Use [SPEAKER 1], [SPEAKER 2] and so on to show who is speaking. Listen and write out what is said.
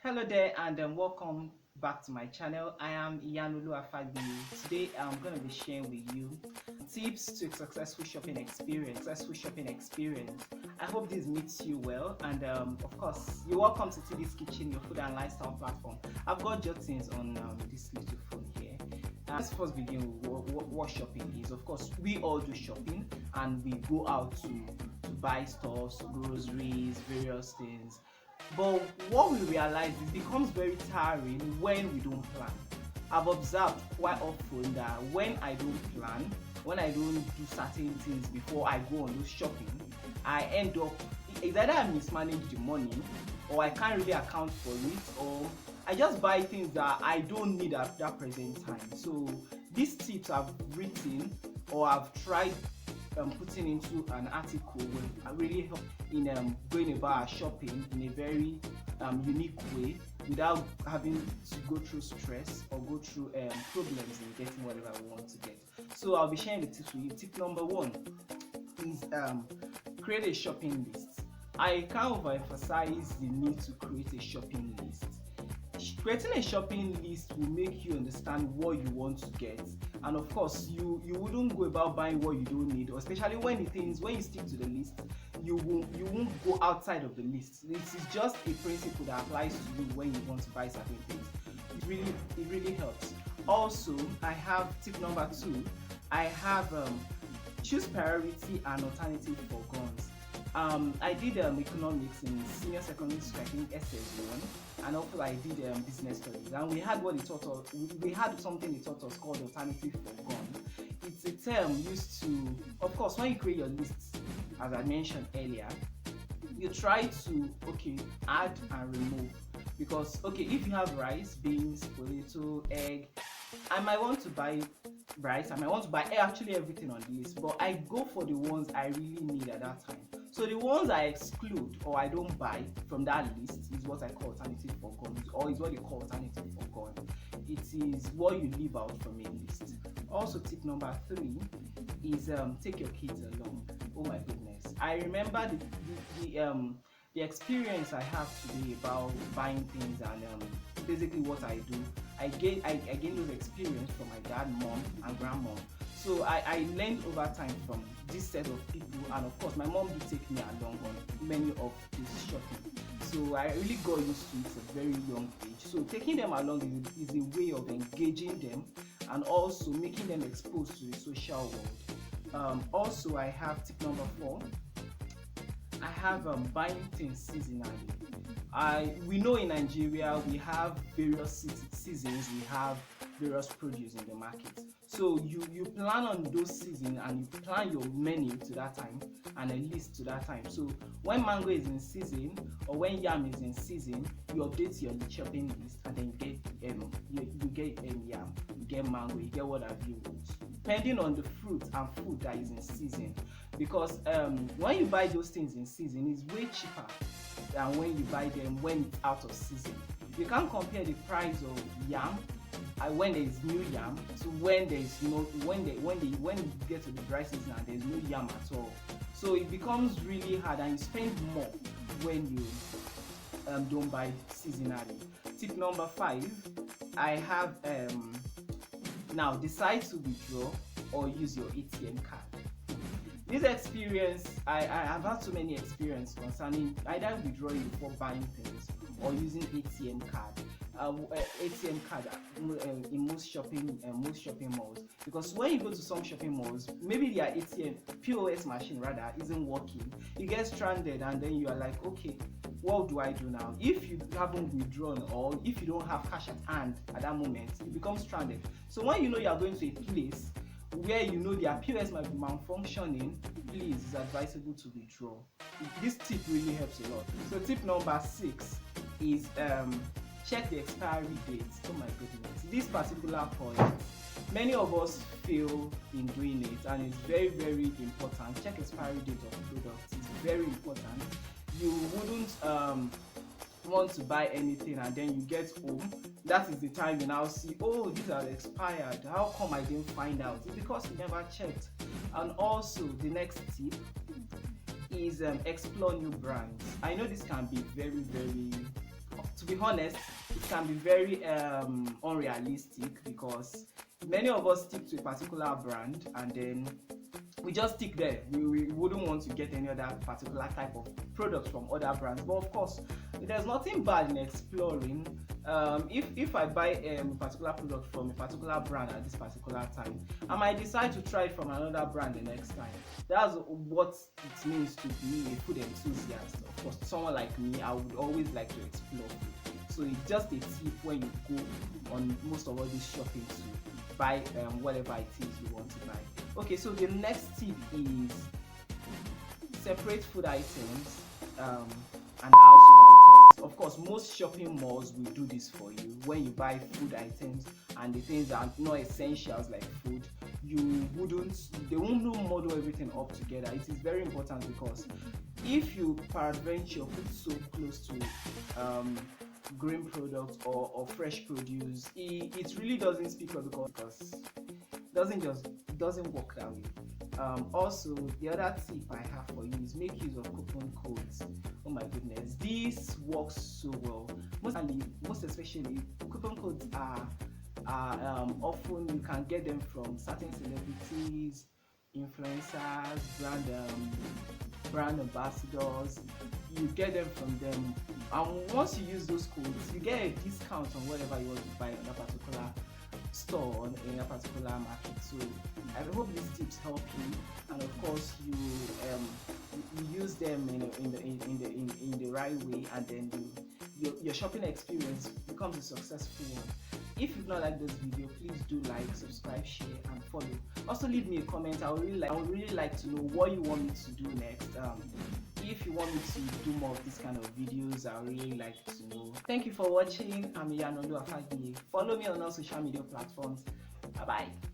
[SPEAKER 1] Hello there and welcome back to my channel. I am Iyanolu Afagbi. Today I'm going to be sharing with you tips to a successful shopping experience. I hope this meets you well, and of course you're welcome to TD's Kitchen, your food and lifestyle platform. I've got jottings on this little phone here. Let's first begin with what shopping is. Of course, we all do shopping and we go out to buy stuff, groceries, various things. But what we realize is it becomes very tiring when we don't plan. I've observed quite often that when I don't plan, when I don't do certain things before I go on those shopping, I end up, it's either I mismanage the money or I can't really account for it, or I just buy things that I don't need at that present time. So these tips I've written or I've tried putting into an article will really help in going about shopping in a very unique way without having to go through stress or go through problems in getting whatever we want to get. So I'll be sharing the tips with you. Tip number one is create a shopping list. I can't overemphasize the need to create a shopping list. Creating a shopping list will make you understand what you want to get, and of course you wouldn't go about buying what you don't need, or especially when you stick to the list, you won't go outside of the list. This is just a principle that applies to you when you want to buy certain things. It really helps. Also, I have tip number 2. I have choose priority and alternative for guns. I did economics in senior secondary school, I think SS1, and also I did business studies, and we had what they taught us. We had something they taught us called alternative for gun. It's a term used to, of course, when you create your lists, as I mentioned earlier, you try to add and remove, because if you have rice, beans, potato, egg, I might want to buy rice, I might want to buy actually everything on the list, but I go for the ones I really need at that time. So the ones I exclude or I don't buy from that list is what I call alternative for guns, or is what they call alternative for gun. It is what you leave out from a list. Also, tip number 3 is take your kids along. Oh my goodness, I remember the experience I have today about buying things, and basically what I do. I gained those experience from my dad, mom, and grandmom. So I learned over time from this set of people, and of course my mom did take me along on many of this shopping. So I really got used to it at a very young age. So taking them along is a way of engaging them and also making them exposed to the social world. Also, I have tip number 4. I have buying things seasonally. We know in Nigeria we have various seasons, we have various produce in the market. So you plan on those seasons and you plan your menu to that time and a list to that time. So when mango is in season or when yam is in season, you update your shopping list, and then you get yam, you get mango, you get whatever you want, depending on the fruit and food that is in season. Because when you buy those things in season, it's way cheaper than when you buy them when it's out of season. You can't compare the price of yam when there is new yam to when there is when you get to the dry season and there is no yam at all. So it becomes really hard, and you spend more when you don't buy seasonally. Tip number 5, I have now decide to withdraw or use your ATM card. This experience, I have had so many experiences concerning either withdrawing before buying things or using ATM card. ATM card in most shopping malls, because when you go to some shopping malls, maybe their ATM POS machine rather isn't working. You get stranded, and then you are like, okay, what do I do now? If you haven't withdrawn or if you don't have cash at hand at that moment, you become stranded. So when you know you are going to a place where you know their POS might be malfunctioning, please, it's advisable to withdraw. This tip really helps a lot. So tip number 6 is check the expiry date. Oh my goodness, this particular point, many of us fail in doing it, and it's very, very important. Check expiry date of products. It's very important. You wouldn't want to buy anything and then you get home, that is the time you now see, oh, these are expired, how come I didn't find out? It's because you never checked. And also the next tip is explore new brands. I know this can be very, very to be honest, it can be very unrealistic, because many of us stick to a particular brand and then we just stick there. We wouldn't want to get any other particular type of product from other brands. But of course, there's nothing bad in exploring. If I buy a particular product from a particular brand at this particular time, I might decide to try it from another brand the next time. That's what it means to be a food enthusiast. Of course, someone like me, I would always like to explore food. So it's just a tip when you go on most of all this shopping to buy whatever it is you want to buy. Okay, so the next tip is separate food items and household items. Of course, most shopping malls will do this for you. When you buy food items and the things that are not essentials like food, they won't model everything up together. It is very important, because if you peradventure put so close to green products or fresh produce, it really doesn't speak well, because it doesn't work that way. Also, the other tip I have for you is make use of coupon codes. Oh my goodness, this works so well. Most especially, coupon codes are often you can get them from certain celebrities, influencers, brand ambassadors. You get them from them, and once you use those codes, you get a discount on whatever you want to buy in a particular store in a particular market. So I hope these tips help you, and of course you use them in the right way, and then your shopping experience becomes a successful one. If you've not liked this video, please do like, subscribe, share, and follow. Also leave me a comment. I would really like to know what you want me to do next. If you want me to do more of this kind of videos, I would really like to know. Thank you for watching. I'm Iyanolu Afagbiyi. Follow me on all social media platforms. Bye bye.